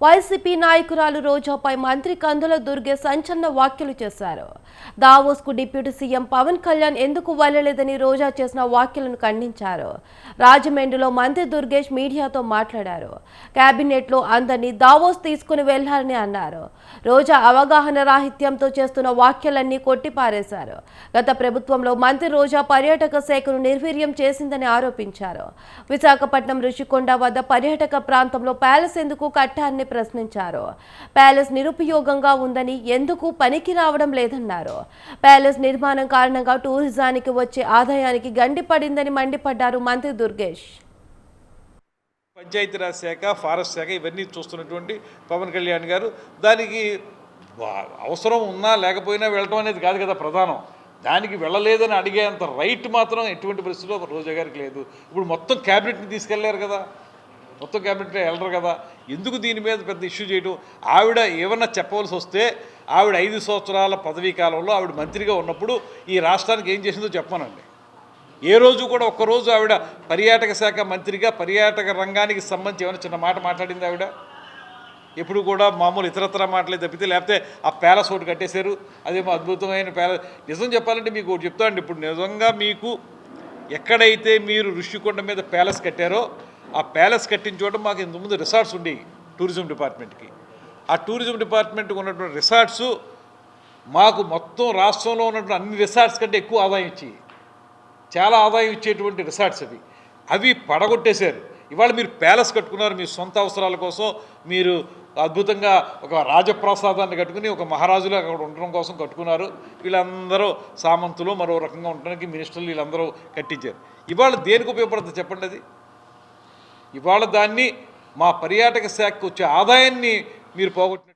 YCP నాయకురాలు రోజాపై మంత్రి కందుల దుర్గే సంచలన వ్యాఖ్యలు చేశారు. దావోస్కు డిప్యూటీ సీఎం పవన్ కళ్యాణ్ ఎందుకు వెళ్లలేదని రోజా చేసిన వ్యాఖ్యలను ఖండించారు. రాజమండ్రిలో మంత్రి దుర్గేష్ మీడియాతో మాట్లాడారు. కేబినెట్లో అందరినీ దావోస్ తీసుకుని వెళ్లారని అన్నారు. రోజా అవగాహన రాహిత్యంతో చేస్తున్న వ్యాఖ్యలన్నీ కొట్టిపారేశారు. గత ప్రభుత్వంలో మంత్రి రోజా పర్యాటక శాఖను నిర్వీర్యం చేసిందని ఆరోపించారు. విశాఖపట్నం రుషికొండ వద్ద పర్యాటక ప్రాంతంలో ప్యాలెస్ ఎందుకు కట్టారని ప్రశ్నించారు. ప్యాలెస్ నిరుపయోగంగా ఉందని, ఎందుకు పనికి రావడం లేదన్నారు. ప్యాలెస్ నిర్మాణం కారణంగా టూరిజానికి వచ్చే ఆదాయానికి గండి పడిందని మండిపడ్డారు మంత్రి దుర్గేష్. పంచాయతీరాజ్ శాఖ, ఫారెస్ట్ శాఖ ఇవన్నీ చూస్తున్నటువంటి పవన్ కళ్యాణ్ గారు దానికి అవసరం ఉన్నా లేకపోయినా వెళ్ళటం అనేది కాదు కదా ప్రధానం. దానికి వెళ్ళలేదని అడిగేంత రైట్ మాత్రం ఎటువంటి పరిస్థితుల్లో రోజా గారికి లేదు. ఇప్పుడు మొత్తం క్యాబినెట్ని తీసుకెళ్లారు కదా, మొత్తం క్యాబినెట్ వెళ్ళరు కదా, ఎందుకు దీని మీద పెద్ద ఇష్యూ చేయడం? ఆవిడ ఏమన్నా చెప్పవలసి వస్తే ఆవిడ 5 సంవత్సరాల పదవీ కాలంలో ఆవిడ మంత్రిగా ఉన్నప్పుడు ఈ రాష్ట్రానికి ఏం చేసిందో చెప్పానండి. ఏ రోజు కూడా ఒక్కరోజు ఆవిడ పర్యాటక శాఖ మంత్రిగా పర్యాటక రంగానికి సంబంధించి ఏమైనా చిన్న మాట మాట్లాడింది ఆవిడ? ఎప్పుడు కూడా మామూలు ఇతరత్ర మాటలే తప్పితే, లేకపోతే ఆ ప్యాలెస్ ఒకటి కట్టేశారు, అదేమో అద్భుతమైన ప్యాలెస్. నిజం చెప్పాలంటే మీకు ఒకటి చెప్తానండి, ఇప్పుడు నిజంగా మీకు ఎక్కడైతే మీరు ఋషికొండ మీద ప్యాలెస్ కట్టారో ఆ ప్యాలెస్ కట్టించడం మాకు ఇంతకుముందు రిసార్ట్స్ ఉండేవి టూరిజం డిపార్ట్మెంట్కి. ఆ టూరిజం డిపార్ట్మెంట్కి ఉన్నటువంటి రిసార్ట్స్ మాకు మొత్తం రాష్ట్రంలో ఉన్నటువంటి అన్ని రిసార్ట్స్ కంటే ఎక్కువ ఆదాయం ఇచ్చేవి, చాలా ఆదాయం ఇచ్చేటువంటి రిసార్ట్స్ అవి పడగొట్టేశారు. ఇవాళ మీరు ప్యాలెస్ కట్టుకున్నారు మీ సొంత అవసరాల కోసం. మీరు అద్భుతంగా ఒక రాజప్రసాదాన్ని కట్టుకుని ఒక మహారాజులు అక్కడ ఉండడం కోసం కట్టుకున్నారు. వీళ్ళందరూ సామంతులు మరో రకంగా ఉండడానికి మినిస్టర్లు వీళ్ళందరూ కట్టించారు. ఇవాళ దేనికి ఉపయోగపడుతుంది చెప్పండి? అది ఇవాళ దాన్ని మా పర్యాటక శాఖకు వచ్చే ఆదాయాన్ని మీరు పోగొట్టిన